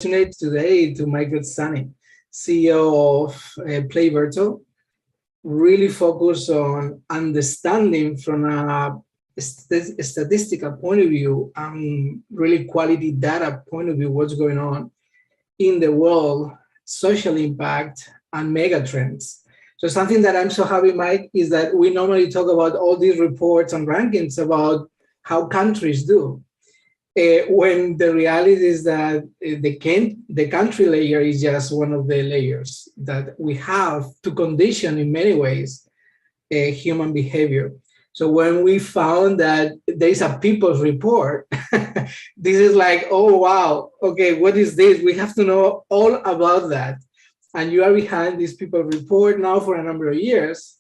Today to my good Sani, CEO of Play Virtual, really focus on understanding from a statistical point of view and really quality data point of view what's going on in the world, social impact, and mega trends. So something that I'm so happy, Mike, is that we normally talk about all these reports and rankings about how countries do. When the reality is that the country layer is just one of the layers that we have to condition in many ways human behavior. So when we found that there's a people's report, this is like, oh, wow, okay, what is this? We have to know all about that. And you are behind this people report now for a number of years.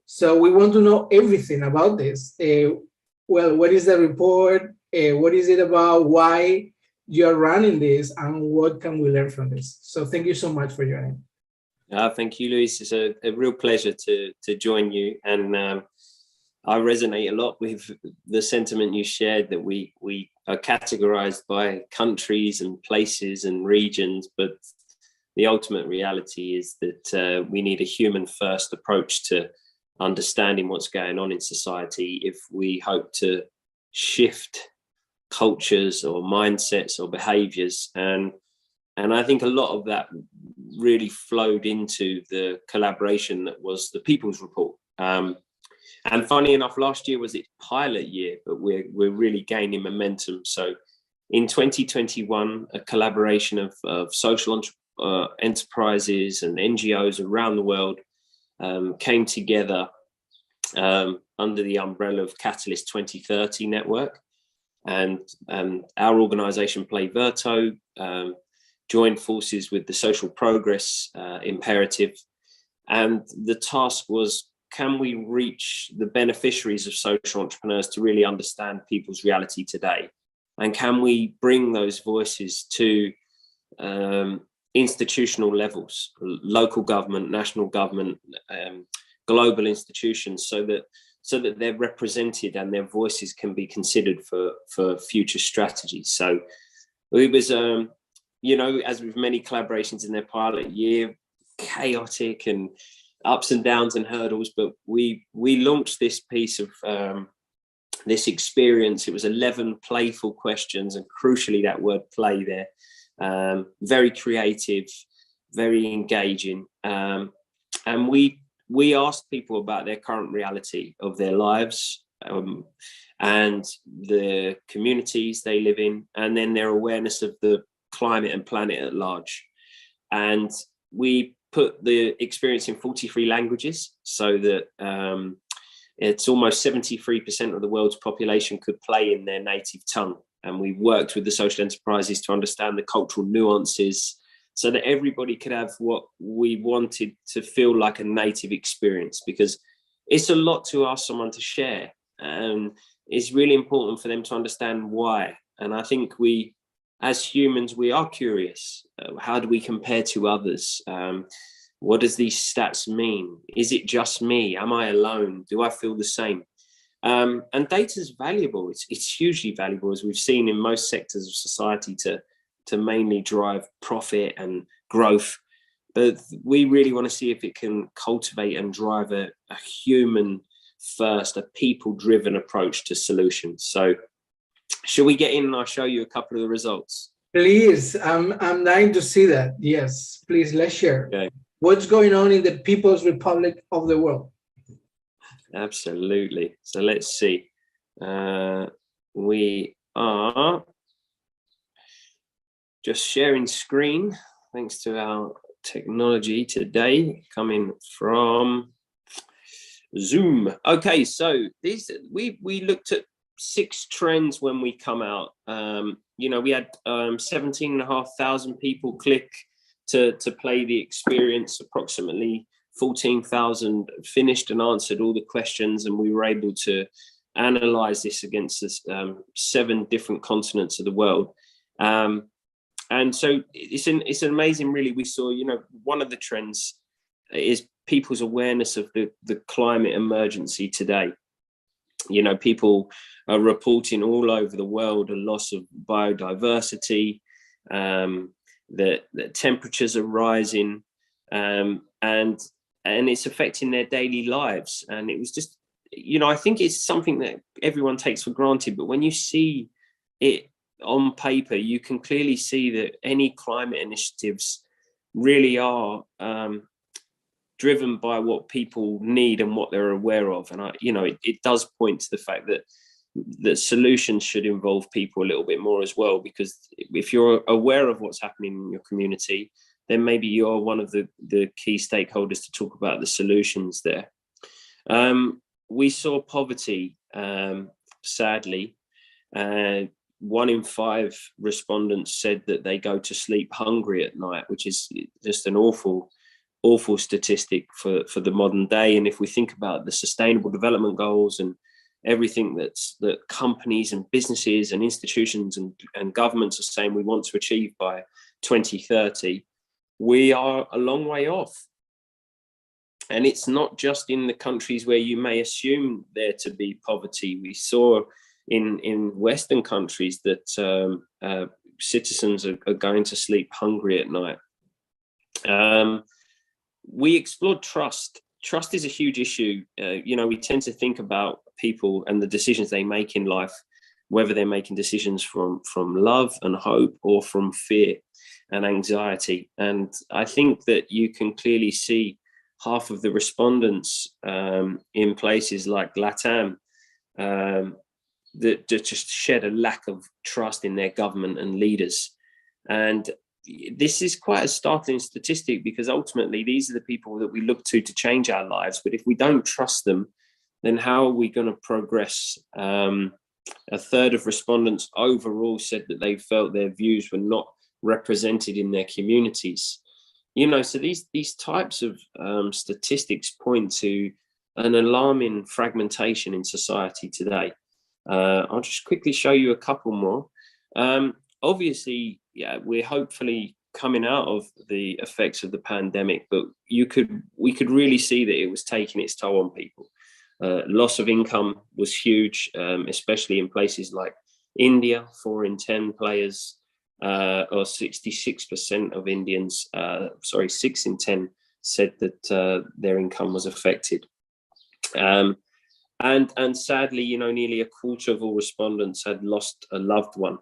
So we want to know everything about this. Well, what is the report? What is it about? Why you're running this? And what can we learn from this? So thank you so much for joining. Thank you, Luis. It's a real pleasure to join you. And I resonate a lot with the sentiment you shared that we are categorized by countries and places and regions, but the ultimate reality is that we need a human first approach to understanding what's going on in society if we hope to shift cultures or mindsets or behaviors. And I think a lot of that really flowed into the collaboration that was the People's Report. And funny enough, last year was its pilot year, but we're really gaining momentum. So in 2021, a collaboration of social enterprises and NGOs around the world came together under the umbrella of Catalyst 2030 network. And our organization, Play Virtual, joined forces with the Social Progress Imperative. And the task was, can we reach the beneficiaries of social entrepreneurs to really understand people's reality today? And can we bring those voices to institutional levels, local government, national government, global institutions, so that they're represented and their voices can be considered for future strategies. So it was, as with many collaborations in their pilot year, chaotic and ups and downs and hurdles, but we launched this piece of this experience. It was 11 playful questions, and crucially that word play there, very creative, very engaging, and we asked people about their current reality of their lives and the communities they live in, and then their awareness of the climate and planet at large. And we put the experience in 43 languages so that it's almost 73% of the world's population could play in their native tongue. And we worked with the social enterprises to understand the cultural nuances so that everybody could have what we wanted to feel like a native experience, because it's a lot to ask someone to share. And it's really important for them to understand why. And I think we, as humans, we are curious. How do we compare to others? What does these stats mean? Is it just me? Am I alone? Do I feel the same? And data is valuable. It's hugely valuable, as we've seen in most sectors of society, to mainly drive profit and growth. But we really want to see if it can cultivate and drive a human first, a people-driven approach to solutions. So shall we get in and I'll show you a couple of the results? Please, I'm dying to see that. Yes, please, let's share. Okay. What's going on in the People's Republic of the world? Absolutely. So let's see. We are just sharing screen, thanks to our technology today, coming from Zoom. Okay, so these we looked at 6 trends when we come out. We had 17,500 people click to play the experience. Approximately 14,000 finished and answered all the questions, and we were able to analyze this against 7 different continents of the world. And so it's amazing, really. We saw, one of the trends is people's awareness of the climate emergency today. People are reporting all over the world a loss of biodiversity, the temperatures are rising, and it's affecting their daily lives. And it was just, I think it's something that everyone takes for granted, but when you see it on paper, you can clearly see that any climate initiatives really are driven by what people need and what they're aware of. And it does point to the fact that solutions should involve people a little bit more as well, because if you're aware of what's happening in your community, then maybe you're one of the key stakeholders to talk about the solutions there. We saw poverty, sadly. 1 in 5 respondents said that they go to sleep hungry at night, which is just an awful statistic for the modern day. And if we think about the Sustainable Development Goals and everything that companies and businesses and institutions and governments are saying we want to achieve by 2030, we are a long way off. And it's not just in the countries where you may assume there to be poverty. We saw in Western countries that citizens are going to sleep hungry at night. We explored trust. Trust is a huge issue. We tend to think about people and the decisions they make in life, whether they're making decisions from love and hope or from fear and anxiety. And I think that you can clearly see half of the respondents in places like LATAM that just shed a lack of trust in their government and leaders. And this is quite a startling statistic, because ultimately these are the people that we look to change our lives. But if we don't trust them, then how are we going to progress? A third of respondents overall said that they felt their views were not represented in their communities. So these types of statistics point to an alarming fragmentation in society today. I'll just quickly show you a couple more. Obviously, we're hopefully coming out of the effects of the pandemic, but we could really see that it was taking its toll on people. Loss of income was huge, especially in places like India. 4 in 10 players, or 66% of Indians, 6 in 10 said that their income was affected. And sadly, nearly a quarter of all respondents had lost a loved one.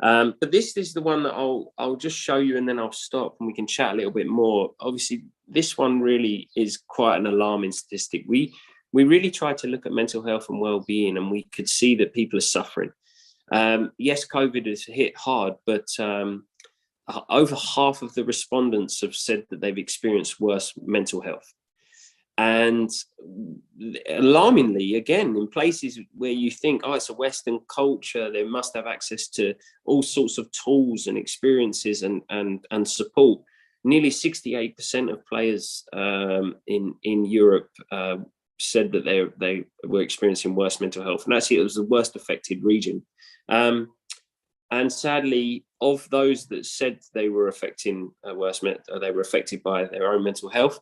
But this is the one that I'll just show you, and then I'll stop and we can chat a little bit more. Obviously, this one really is quite an alarming statistic. We really tried to look at mental health and well-being, and we could see that people are suffering. Yes, COVID has hit hard, but over half of the respondents have said that they've experienced worse mental health. And alarmingly, again, in places where you think, it's a Western culture, they must have access to all sorts of tools and experiences and support. Nearly 68% of players in Europe said that they were experiencing worse mental health. And actually, it was the worst affected region. And sadly, of those that said they were affected by their own mental health,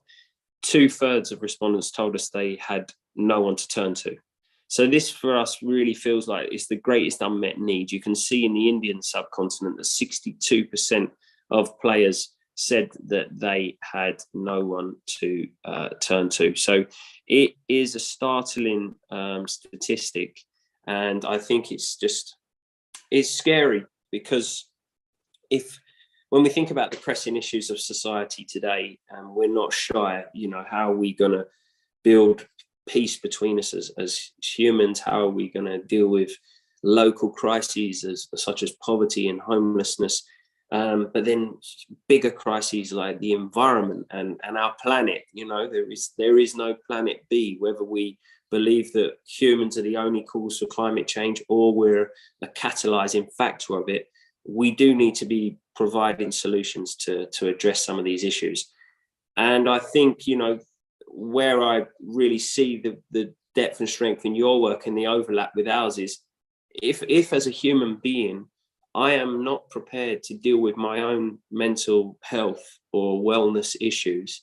2/3 of respondents told us they had no one to turn to. So this for us really feels like it's the greatest unmet need. You can see in the Indian subcontinent that 62% of players said that they had no one to turn to. So it is a startling statistic. And I think it's scary, because when we think about the pressing issues of society today, we're not shy, how are we going to build peace between us as humans? How are we going to deal with local crises such as poverty and homelessness? But then bigger crises like the environment and our planet. There is no planet B, whether we believe that humans are the only cause for climate change or we're a catalyzing factor of it. We do need to be providing solutions to address some of these issues. And I think, where I really see the depth and strength in your work and the overlap with ours is, if as a human being, I am not prepared to deal with my own mental health or wellness issues,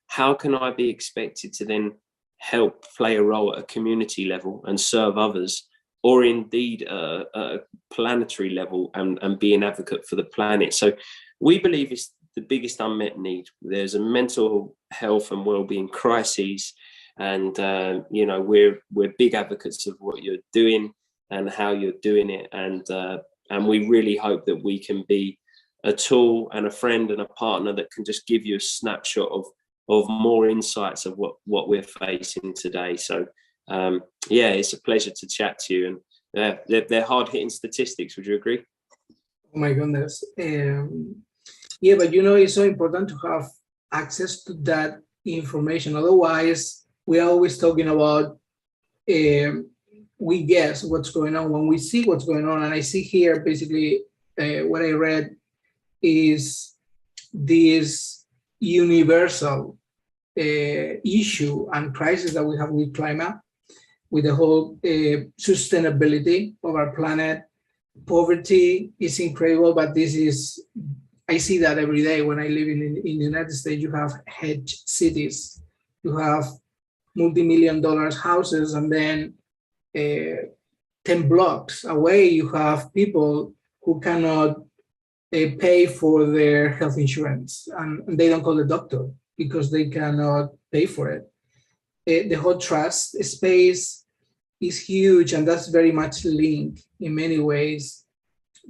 how can I be expected to then help play a role at a community level and serve others or indeed a planetary level, and be an advocate for the planet. So we believe it's the biggest unmet need. There's a mental health and well-being crisis, and we're big advocates of what you're doing and how you're doing it, and we really hope that we can be a tool and a friend and a partner that can just give you a snapshot of more insights of what we're facing today. So it's a pleasure to chat to you, and they're hard-hitting statistics. Would you agree? Oh my goodness. Yeah, but it's so important to have access to that information. Otherwise, we're always talking about we guess what's going on when we see what's going on. And I see here basically what I read is this universal issue and crisis that we have with climate, with the whole sustainability of our planet. Poverty is incredible, but I see that every day when I live in the United States. You have hedge cities, you have multi-million-dollar houses, and then 10 blocks away, you have people who cannot pay for their health insurance, and they don't call the doctor because they cannot pay for it. The whole trust space is huge, and that's very much linked in many ways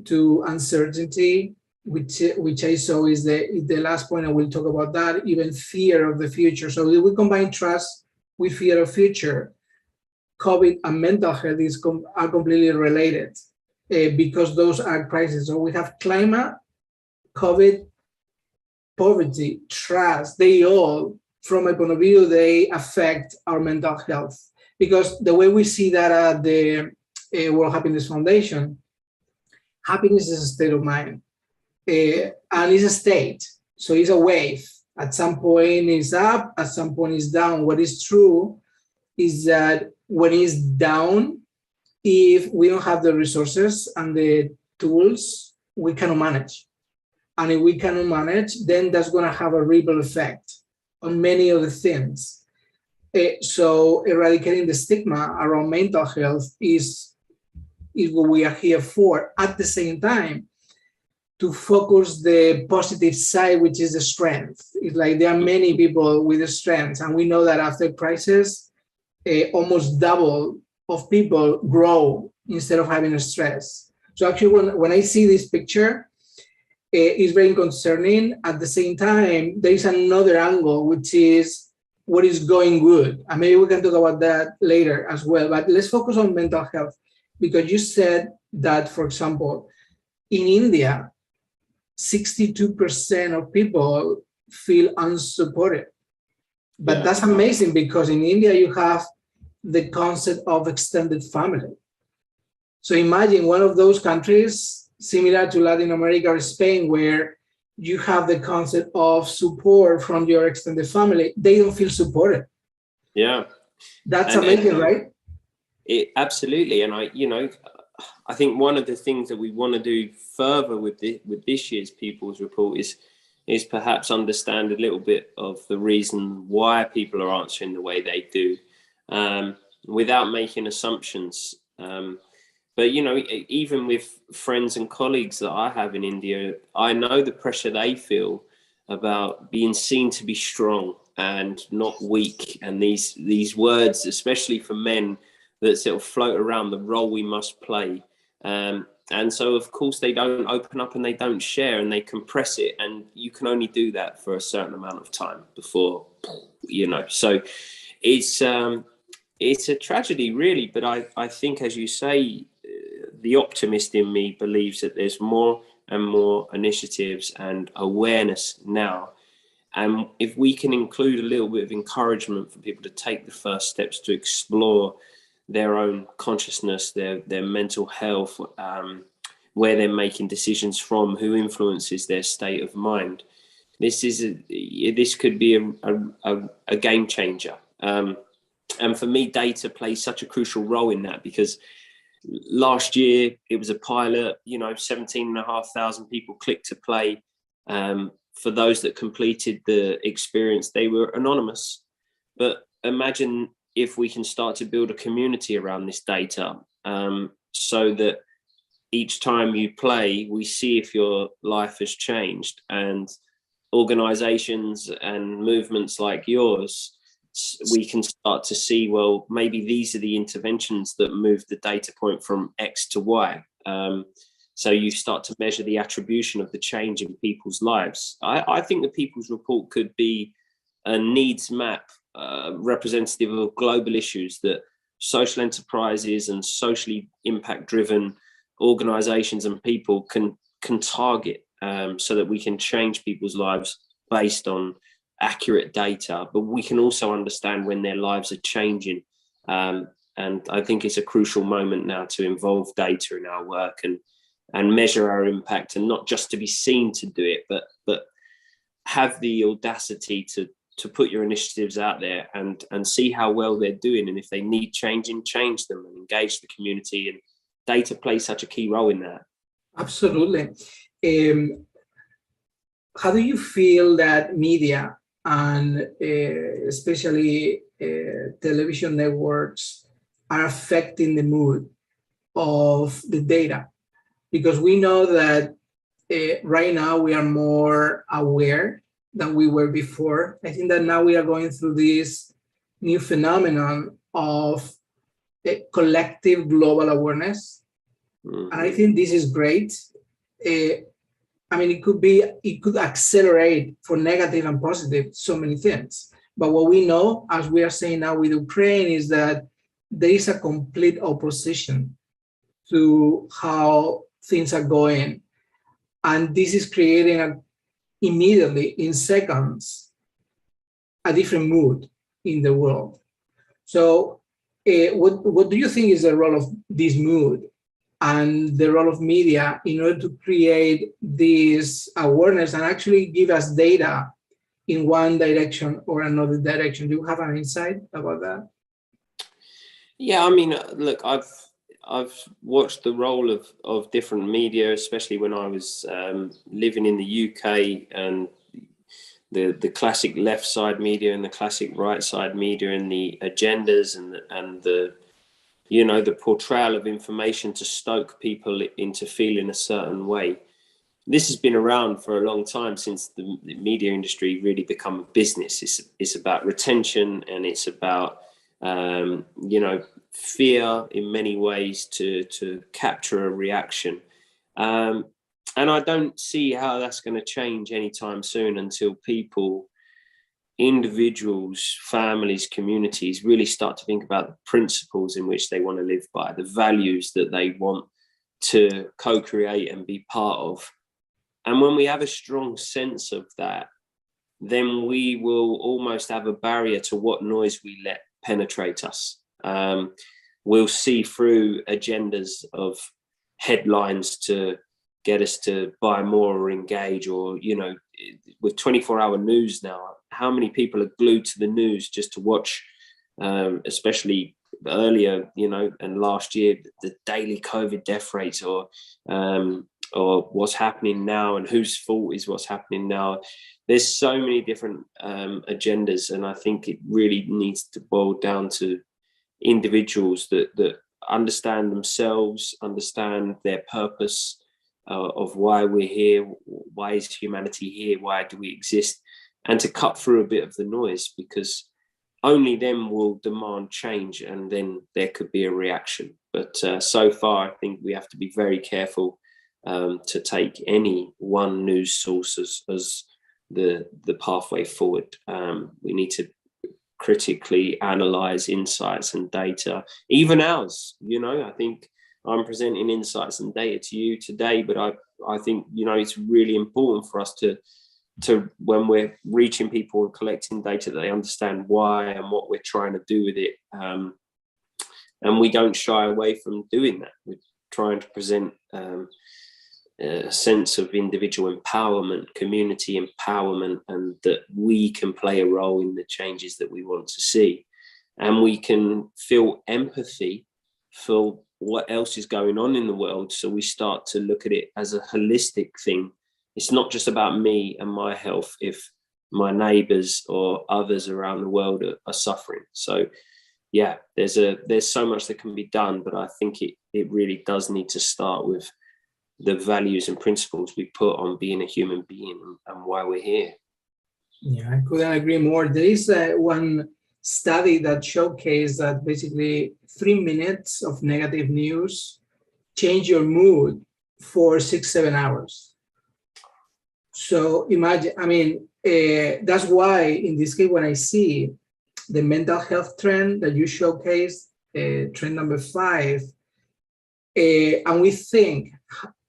to uncertainty, which I saw is the last point. I will talk about that, even fear of the future. So if we combine trust with fear of future, COVID and mental health are completely related because those are crises. So we have climate, COVID, poverty, trust. They all, from my point of view, they affect our mental health, because the way we see that at the World Happiness Foundation, happiness is a state of mind, and it's a state. So it's a wave. At some point it's up, at some point it's down. What is true is that when it's down, if we don't have the resources and the tools, we cannot manage. And if we cannot manage, then that's going to have a ripple effect on many other things. So eradicating the stigma around mental health is what we are here for. At the same time, to focus the positive side, which is the strength. It's like there are many people with the strengths, and we know that after crisis, almost double of people grow instead of having a stress. So actually, when I see this picture, it's very concerning. At the same time, there is another angle, which is what is going good. And maybe we can talk about that later as well. But let's focus on mental health, because you said that, for example, in India, 62% of people feel unsupported. But that's amazing, because in India, you have the concept of extended family. So imagine one of those countries, similar to Latin America or Spain, where you have the concept of support from your extended family. They don't feel supported. Yeah. That's amazing, right? Absolutely. And I think one of the things that we want to do further with this year's People's Report is perhaps understand a little bit of the reason why people are answering the way they do, without making assumptions. But, even with friends and colleagues that I have in India, I know the pressure they feel about being seen to be strong and not weak. And these words, especially for men, that sort of float around, the role we must play. And so, of course, they don't open up and they don't share, and they compress it. And you can only do that for a certain amount of time before, So it's a tragedy, really. But I think, as you say, the optimist in me believes that there's more and more initiatives and awareness now. And if we can include a little bit of encouragement for people to take the first steps to explore their own consciousness, their mental health, where they're making decisions from, who influences their state of mind, this could be a game changer. And for me, data plays such a crucial role in that, because last year it was a pilot, 17,500 people clicked to play. For those that completed the experience, they were anonymous. But imagine if we can start to build a community around this data, so that each time you play, we see if your life has changed. And organizations and movements like yours, we can start to see, well, maybe these are the interventions that move the data point from X to Y. So you start to measure the attribution of the change in people's lives. I think the People's Report could be a needs map representative of global issues that social enterprises and socially impact-driven organizations and people can target, so that we can change people's lives based on accurate data, but we can also understand when their lives are changing. And I think it's a crucial moment now to involve data in our work and measure our impact, and not just to be seen to do it, but have the audacity to put your initiatives out there and see how well they're doing. And if they need changing, change them and engage the community. And data plays such a key role in that. Absolutely. How do you feel that media and especially television networks are affecting the mood of the data? Because we know that right now we are more aware than we were before. I think that now we are going through this new phenomenon of collective global awareness. And I think this is great. I mean, it could accelerate for negative and positive so many things. But what we know, as we are saying now with Ukraine, is that there is a complete opposition to how things are going. And this is creating immediately, in seconds, a different mood in the world. So what do you think is the role of this mood and the role of media in order to create this awareness and actually give us data in one direction or another direction? Do you have an insight about that? Yeah, I mean, look, I've watched the role of different media, especially when I was living in the UK, and the classic left side media and the classic right side media, and the agendas and the the portrayal of information to stoke people into feeling a certain way. This has been around for a long time, since the media industry really become a business. It's about retention, and it's about fear in many ways to capture a reaction. And I don't see how that's going to change anytime soon, until people, individuals, families, communities really start to think about the principles in which they want to live by, the values that they want to co-create and be part of. And when we have a strong sense of that, then we will almost have a barrier to what noise we let penetrate us. We'll see through agendas of headlines to get us to buy more or engage, or, with 24-hour news now, how many people are glued to the news just to watch, especially earlier, and last year, the daily COVID death rates, or what's happening now, and whose fault is what's happening now. There's so many different agendas, and I think it really needs to boil down to individuals that understand themselves, understand their purpose of why we're here, why is humanity here, why do we exist, and to cut through a bit of the noise, because only then will demand change, and then there could be a reaction. But so far, I think we have to be very careful to take any one news source as the pathway forward. We need to critically analyze insights and data, even ours. I think I'm presenting insights and data to you today, but I think it's really important for us to when we're reaching people and collecting data, that they understand why and what we're trying to do with it, and we don't shy away from doing that. We're trying to present a sense of individual empowerment, community empowerment, and that we can play a role in the changes that we want to see, and we can feel empathy for what else is going on in the world. So we start to look at it as a holistic thing. It's not just about me and my health if my neighbors or others around the world are suffering. So yeah, there's so much that can be done, but I think it really does need to start with the values and principles we put on being a human being and why we're here. Yeah, I couldn't agree more. There is one study that showcased that basically 3 minutes of negative news change your mood for 6-7 hours. So imagine, I mean, that's why in this case, when I see the mental health trend that you showcased, trend number 5, and we think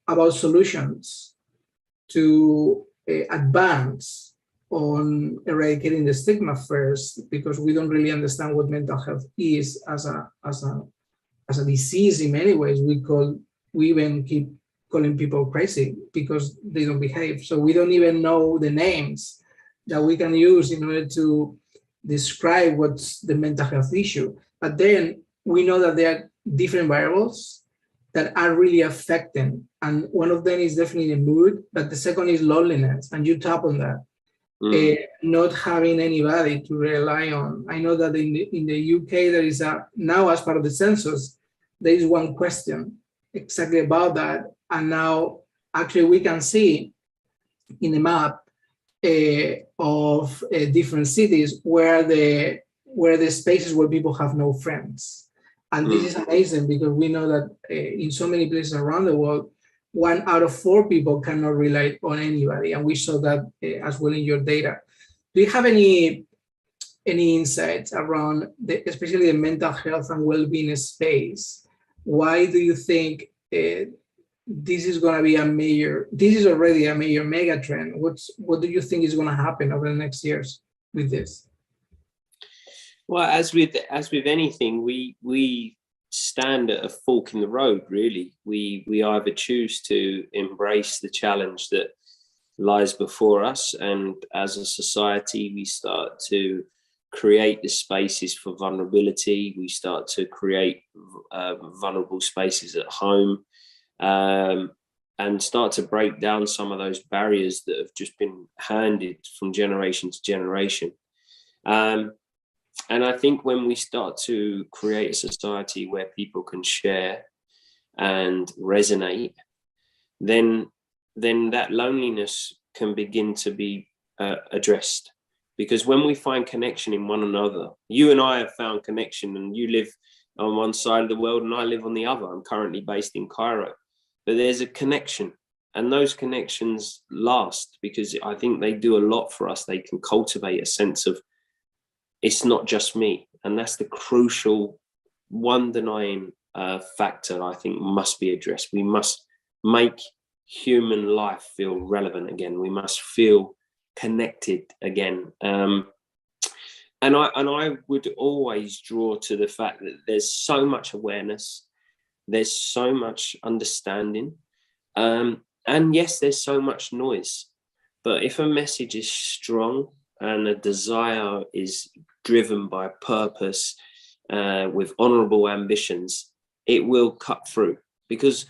about solutions to advance on eradicating the stigma first, because we don't really understand what mental health is as a disease. In many ways, we even keep calling people crazy because they don't behave. So we don't even know the names that we can use in order to describe what's the mental health issue. But then we know that there are different variables that are really affecting. And one of them is definitely the mood, but the second is loneliness. And you tap on that. Not having anybody to rely on. I know that in the UK, there is now as part of the census, there is one question exactly about that. And now actually we can see in the map of different cities where the spaces where people have no friends. And this is amazing because we know that in so many places around the world, 1 out of 4 people cannot rely on anybody. And we saw that as well in your data. Do you have any insights around especially the mental health and well-being space? Why do you think this is going to be this is already a major mega trend? What do you think is going to happen over the next years with this? Well, as with anything, we stand at a fork in the road, really. We either choose to embrace the challenge that lies before us, and as a society we start to create the spaces for vulnerability. We start to create vulnerable spaces at home, and start to break down some of those barriers that have just been handed from generation to generation. And I think when we start to create a society where people can share and resonate, then that loneliness can begin to be addressed. Because when we find connection in one another, you and I have found connection, and you live on one side of the world and I live on the other. I'm currently based in Cairo, but there's a connection, and those connections last because I think they do a lot for us. They can cultivate a sense of it's not just me. And that's the crucial, one denying factor I think must be addressed. We must make human life feel relevant again. We must feel connected again. And I would always draw to the fact that there's so much awareness, there's so much understanding, and yes, there's so much noise. But if a message is strong and a desire is driven by purpose, with honorable ambitions, it will cut through. Because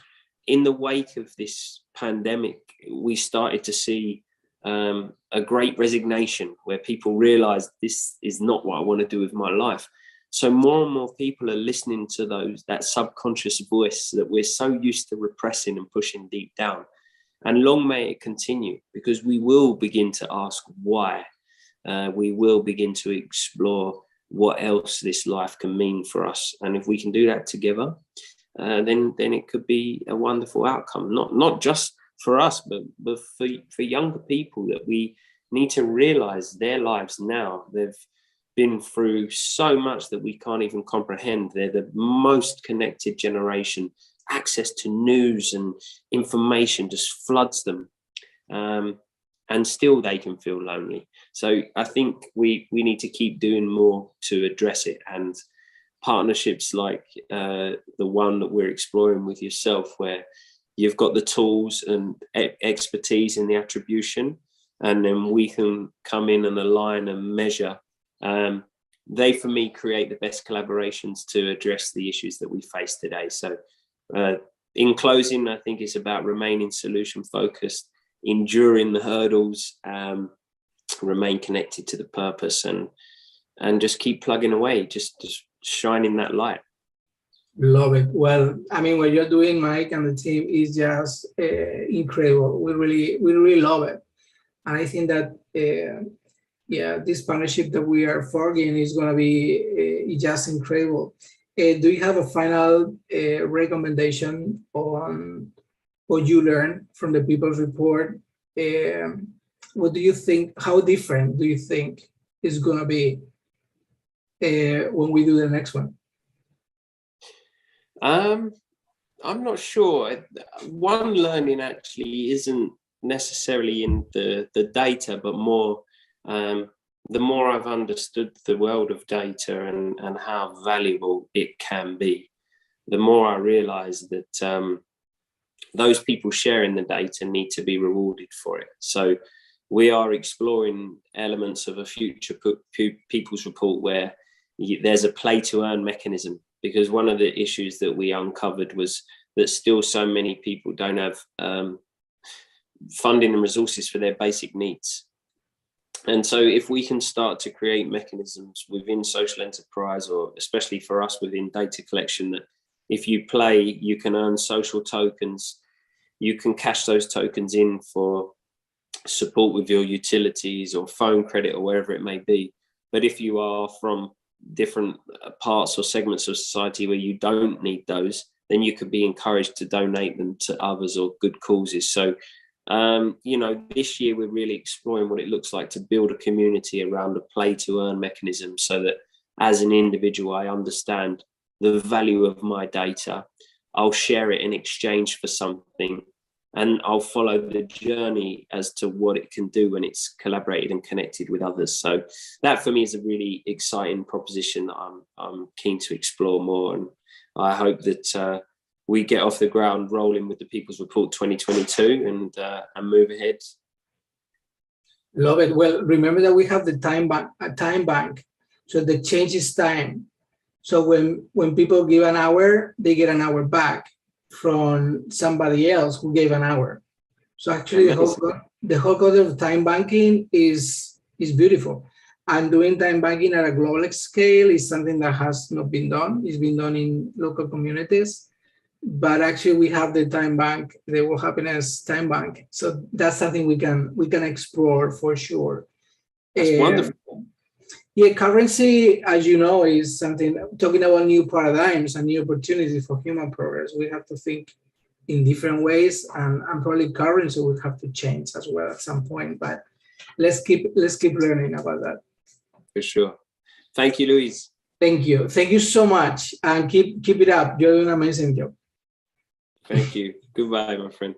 in the wake of this pandemic, we started to see a great resignation where people realized this is not what I want to do with my life. So more and more people are listening to that subconscious voice that we're so used to repressing and pushing deep down. And long may it continue, because we will begin to ask why. We will begin to explore what else this life can mean for us. And if we can do that together, then it could be a wonderful outcome, not just for us, but for younger people, that we need to realize their lives now. They've been through so much that we can't even comprehend. They're the most connected generation. Access to news and information just floods them. And still they can feel lonely. So I think we need to keep doing more to address it. And partnerships like the one that we're exploring with yourself, where you've got the tools and expertise in the attribution, and then we can come in and align and measure. They, for me, create the best collaborations to address the issues that we face today. So in closing, I think it's about remaining solution focused, enduring the hurdles, remain connected to the purpose, and just keep plugging away. Just shining that light. Love it. Well, I mean, what you're doing, Mike, and the team is just incredible. We really love it, and I think that this partnership that we are forging is going to be just incredible. Do you have a final recommendation on what you learned from the People's Report? What do you think? How different do you think is going to be when we do the next one? I'm not sure. One learning actually isn't necessarily in the data, but more the more I've understood the world of data and how valuable it can be, the more I realize that those people sharing the data need to be rewarded for it. So we are exploring elements of a future People's Report where there's a play to earn mechanism, because one of the issues that we uncovered was that still so many people don't have funding and resources for their basic needs. And so if we can start to create mechanisms within social enterprise, or especially for us within data collection, that if you play, you can earn social tokens, you can cash those tokens in for support with your utilities or phone credit or wherever it may be. But if you are from different parts or segments of society where you don't need those, then you could be encouraged to donate them to others or good causes. So this year we're really exploring what it looks like to build a community around a play to earn mechanism, so that as an individual I understand the value of my data, I'll share it in exchange for something, and I'll follow the journey as to what it can do when it's collaborated and connected with others. So that for me is a really exciting proposition that I'm keen to explore more, and I hope that we get off the ground rolling with the People's Report 2022 and move ahead. Love it. Well, remember that we have the time bank, so the change is time. So when people give an hour, they get an hour back from somebody else who gave an hour. So actually, the whole concept of time banking is beautiful. And doing time banking at a global scale is something that has not been done. It's been done in local communities. But actually, we have the time bank, the World Happiness Time Bank. So that's something we can explore for sure. That's wonderful. Yeah, currency, as you know, is something, talking about new paradigms and new opportunities for human progress. We have to think in different ways, and probably currency will have to change as well at some point. But let's keep learning about that. For sure. Thank you, Luis. Thank you so much, and keep it up. You're doing an amazing job. Thank you. Goodbye, my friend.